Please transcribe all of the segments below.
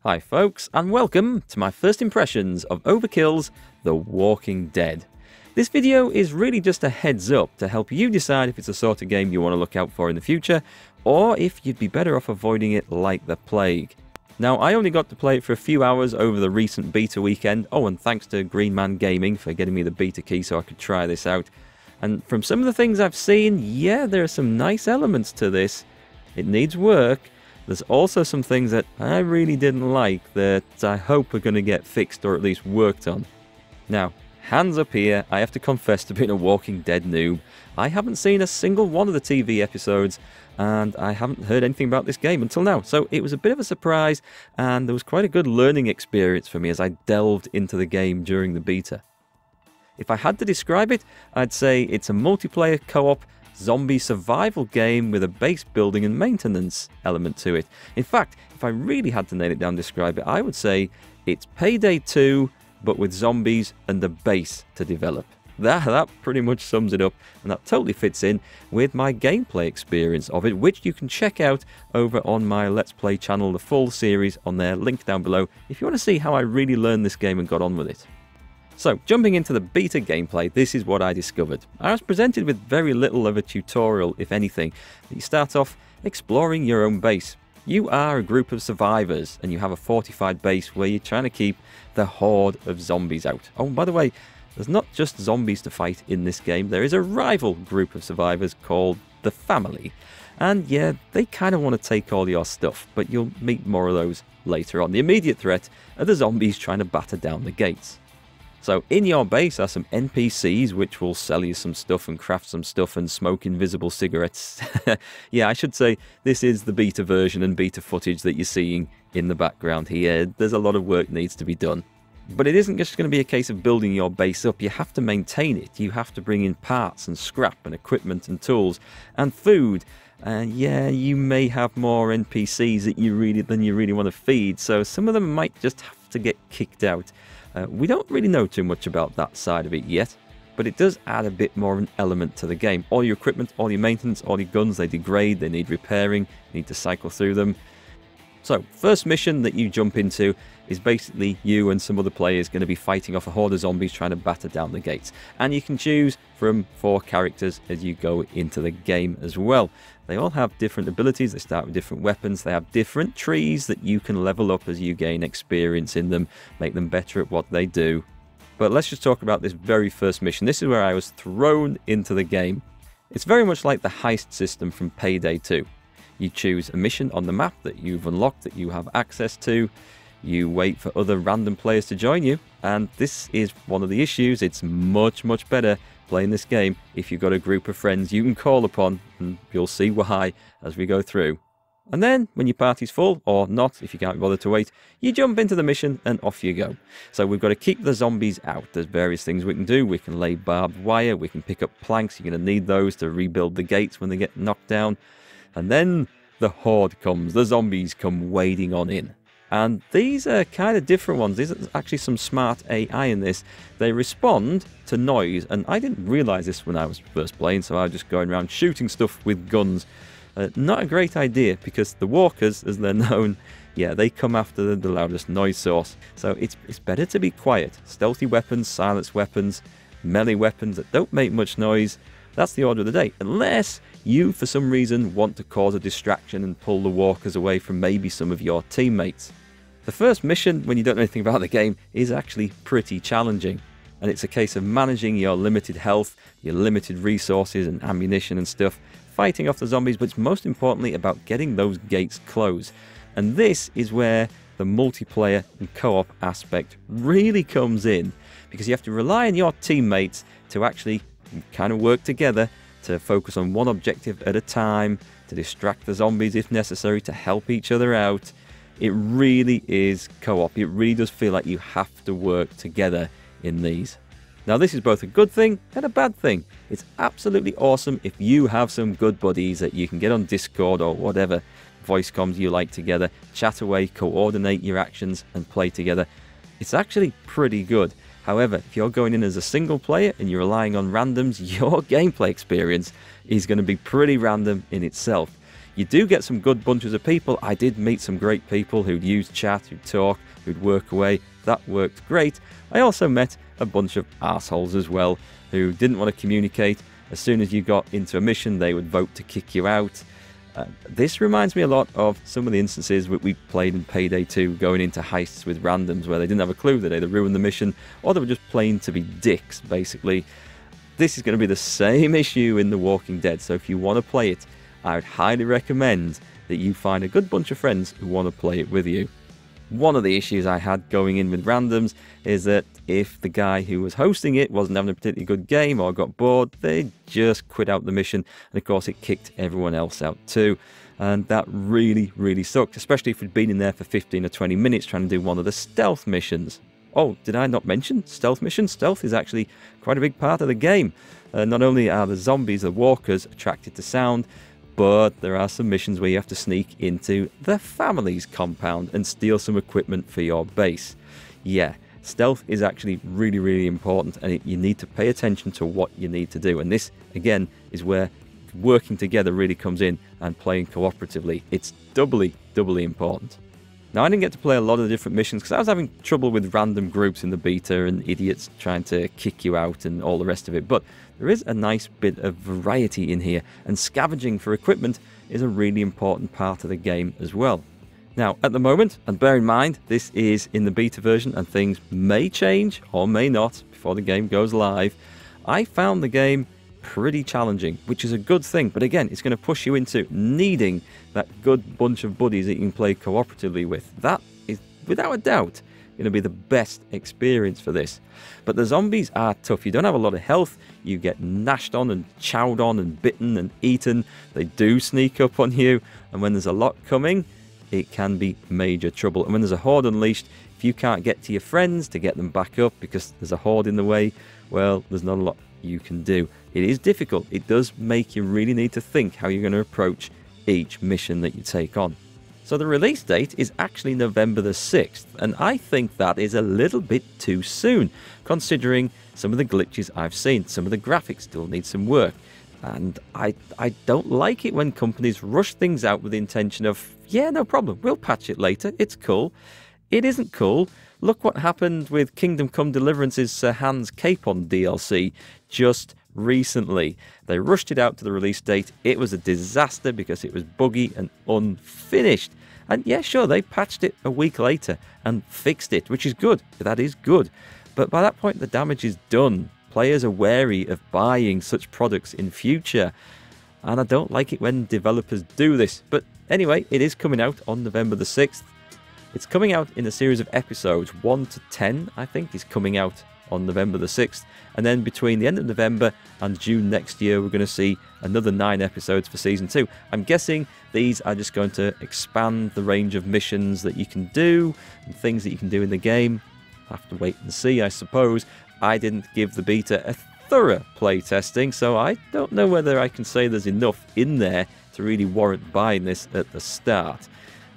Hi folks, and welcome to my first impressions of Overkills The Walking Dead. This video is really just a heads up to help you decide if it's the sort of game you want to look out for in the future, or if you'd be better off avoiding it like the plague. Now, I only got to play it for a few hours over the recent beta weekend. Oh, and thanks to Green Man Gaming for getting me the beta key so I could try this out. And from some of the things I've seen, yeah, there are some nice elements to this. It needs work. There's also some things that I really didn't like that I hope are going to get fixed or at least worked on. Now, hands up here, I have to confess to being a Walking Dead noob. I haven't seen a single one of the TV episodes, and I haven't heard anything about this game until now. So it was a bit of a surprise, and there was quite a good learning experience for me as I delved into the game during the beta. If I had to describe it, I'd say it's a multiplayer co-op zombie survival game with a base building and maintenance element to it. In fact, if I really had to nail it down and describe it, I would say it's PayDay 2, but with zombies and a base to develop. That pretty much sums it up, and that totally fits in with my gameplay experience of it, which you can check out over on my Let's Play channel, the full series on there, link down below, if you want to see how I really learned this game and got on with it. So, jumping into the beta gameplay, this is what I discovered. I was presented with very little of a tutorial, if anything. You start off exploring your own base. You are a group of survivors, and you have a fortified base where you're trying to keep the horde of zombies out. Oh, by the way, there's not just zombies to fight in this game. There is a rival group of survivors called the Family. And yeah, they kind of want to take all your stuff, but you'll meet more of those later on. The immediate threat are the zombies trying to batter down the gates. So in your base are some NPCs which will sell you some stuff and craft some stuff and smoke invisible cigarettes. Yeah, I should say this is the beta version and beta footage that you're seeing in the background here. There's a lot of work needs to be done. But it isn't just going to be a case of building your base up. You have to maintain it. You have to bring in parts and scrap and equipment and tools and food. And yeah, you may have more NPCs than you really want to feed. So some of them might just have to get kicked out. We don't really know too much about that side of it yet, but it does add a bit more of an element to the game. All your equipment, all your maintenance, all your guns, they degrade, they need repairing, you need to cycle through them. So, first mission that you jump into is basically you and some other players going to be fighting off a horde of zombies trying to batter down the gates. And you can choose from 4 characters as you go into the game as well. They all have different abilities, they start with different weapons, they have different trees that you can level up as you gain experience in them, make them better at what they do. But let's just talk about this very first mission. This is where I was thrown into the game. It's very much like the heist system from PayDay 2. You choose a mission on the map that you've unlocked, that you have access to. You wait for other random players to join you. And this is one of the issues. It's much better playing this game if you've got a group of friends you can call upon. And you'll see why as we go through. And then, when your party's full, or not, if you can't be bothered to wait, you jump into the mission and off you go. So we've got to keep the zombies out. There's various things we can do. We can lay barbed wire, we can pick up planks. You're going to need those to rebuild the gates when they get knocked down. And then the horde comes, the zombies come wading on in. And these are kind of different ones. There's actually some smart AI in this. They respond to noise, and I didn't realise this when I was first playing, so I was just going around shooting stuff with guns. Not a great idea, because the walkers, as they're known, yeah, they come after the loudest noise source. So it's better to be quiet. Stealthy weapons, silenced weapons, melee weapons that don't make much noise. That's the order of the day, unless you, for some reason, want to cause a distraction and pull the walkers away from maybe some of your teammates. The first mission, when you don't know anything about the game, is actually pretty challenging. And it's a case of managing your limited health, your limited resources and ammunition and stuff, fighting off the zombies, but it's most importantly about getting those gates closed. And this is where the multiplayer and co-op aspect really comes in, because you have to rely on your teammates to actually kind of work together to focus on one objective at a time, to distract the zombies if necessary, to help each other out. It really is co-op. It really does feel like you have to work together in these. Now, this is both a good thing and a bad thing. It's absolutely awesome if you have some good buddies that you can get on Discord or whatever voice comms you like together, chat away, coordinate your actions and play together. It's actually pretty good. However, if you're going in as a single player and you're relying on randoms, your gameplay experience is going to be pretty random in itself. You do get some good bunches of people. I did meet some great people who'd use chat, who'd talk, who'd work away. That worked great. I also met a bunch of assholes as well who didn't want to communicate. As soon as you got into a mission, they would vote to kick you out. This reminds me a lot of some of the instances that we played in PayDay 2, going into heists with randoms where they didn't have a clue that they'd ruined the mission, or they were just playing to be dicks, basically. This is going to be the same issue in The Walking Dead, so if you want to play it, I would highly recommend that you find a good bunch of friends who want to play it with you. One of the issues I had going in with randoms is that if the guy who was hosting it wasn't having a particularly good game or got bored, they just quit out the mission, and of course it kicked everyone else out too. And that really, really sucked, especially if we'd been in there for 15 or 20 minutes trying to do one of the stealth missions. Oh, did I not mention stealth missions? Stealth is actually quite a big part of the game. Not only are the zombies, the walkers, attracted to sound, but there are some missions where you have to sneak into the family's compound and steal some equipment for your base. Yeah, stealth is actually really, really important, and you need to pay attention to what you need to do. And this, again, is where working together really comes in, and playing cooperatively. It's doubly important. Now, I didn't get to play a lot of the different missions because I was having trouble with random groups in the beta and idiots trying to kick you out and all the rest of it, but there is a nice bit of variety in here, and scavenging for equipment is a really important part of the game as well. Now, at the moment, and bear in mind, this is in the beta version and things may change or may not before the game goes live, I found the game pretty challenging, which is a good thing, but again, it's going to push you into needing that good bunch of buddies that you can play cooperatively with. That is, without a doubt, going to be the best experience for this. But the zombies are tough. You don't have a lot of health. You get gnashed on and chowed on and bitten and eaten. They do sneak up on you, and when there's a lot coming, it can be major trouble. And when there's a horde unleashed, if you can't get to your friends to get them back up because there's a horde in the way, well, there's not a lot you can do. It is difficult. It does make you really need to think how you're going to approach each mission that you take on. So the release date is actually November the 6th, and I think that is a little bit too soon, considering some of the glitches I've seen. Some of the graphics still need some work, and I don't like it when companies rush things out with the intention of, yeah, no problem, we'll patch it later, it's cool. It isn't cool. Look what happened with Kingdom Come Deliverance's Sir Hans Capon DLC just recently. They rushed it out to the release date. It was a disaster because it was buggy and unfinished. And yeah, sure, they patched it a week later and fixed it, which is good. That is good. But by that point, the damage is done. Players are wary of buying such products in future. And I don't like it when developers do this. But anyway, it is coming out on November the 6th. It's coming out in a series of episodes. 1 to 10, I think, is coming out on November the 6th. And then between the end of November and June next year, we're going to see another 9 episodes for Season 2. I'm guessing these are just going to expand the range of missions that you can do and things that you can do in the game. I'll have to wait and see, I suppose. I didn't give the beta a thorough play testing, so I don't know whether I can say there's enough in there to really warrant buying this at the start.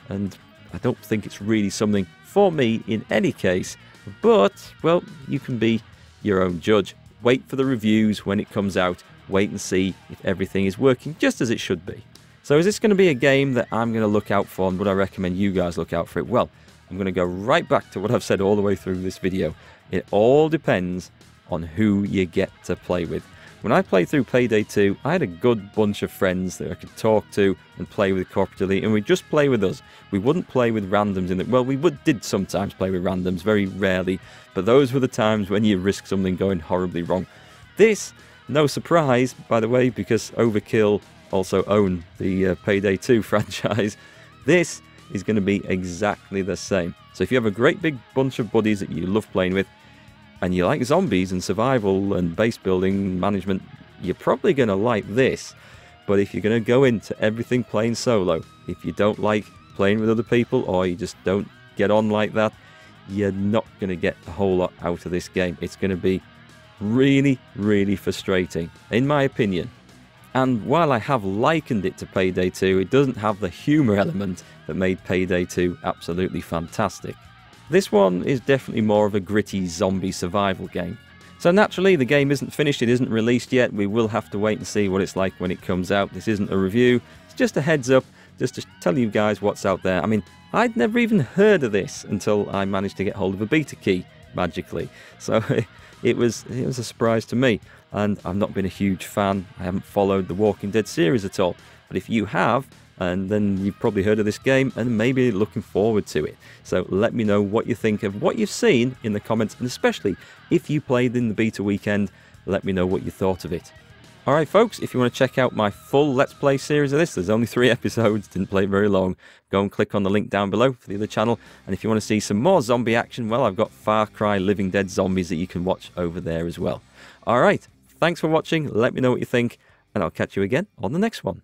And I don't think it's really something for me in any case, but, well, you can be your own judge. Wait for the reviews when it comes out, wait and see if everything is working just as it should be. So is this going to be a game that I'm going to look out for, and would I recommend you guys look out for it? Well, I'm going to go right back to what I've said all the way through this video. It all depends on who you get to play with. When I played through PayDay 2, I had a good bunch of friends that I could talk to and play with cooperatively, and we'd just play with us. We wouldn't play with randoms in it. Well, we did sometimes play with randoms, very rarely, but those were the times when you risk something going horribly wrong. This, no surprise, by the way, because Overkill also own the PayDay 2 franchise, this is going to be exactly the same. So if you have a great big bunch of buddies that you love playing with, and you like zombies and survival and base building management, you're probably going to like this. But if you're going to go into everything playing solo, if you don't like playing with other people, or you just don't get on like that, you're not going to get a whole lot out of this game. It's going to be really, really frustrating, in my opinion. And while I have likened it to PayDay 2, it doesn't have the humour element that made PayDay 2 absolutely fantastic. This one is definitely more of a gritty zombie survival game. So naturally, the game isn't finished, it isn't released yet. We will have to wait and see what it's like when it comes out. This isn't a review, it's just a heads up, just to tell you guys what's out there. I mean, I'd never even heard of this until I managed to get hold of a beta key, magically. So it was a surprise to me, and I've not been a huge fan. I haven't followed the Walking Dead series at all. But if you have, and then you've probably heard of this game and maybe looking forward to it. So let me know what you think of what you've seen in the comments, and especially if you played in the beta weekend, let me know what you thought of it. Alright folks, if you want to check out my full Let's Play series of this, there's only 3 episodes, didn't play it very long, go and click on the link down below for the other channel. And if you want to see some more zombie action, well, I've got Far Cry Living Dead Zombies that you can watch over there as well. Alright, thanks for watching, let me know what you think, and I'll catch you again on the next one.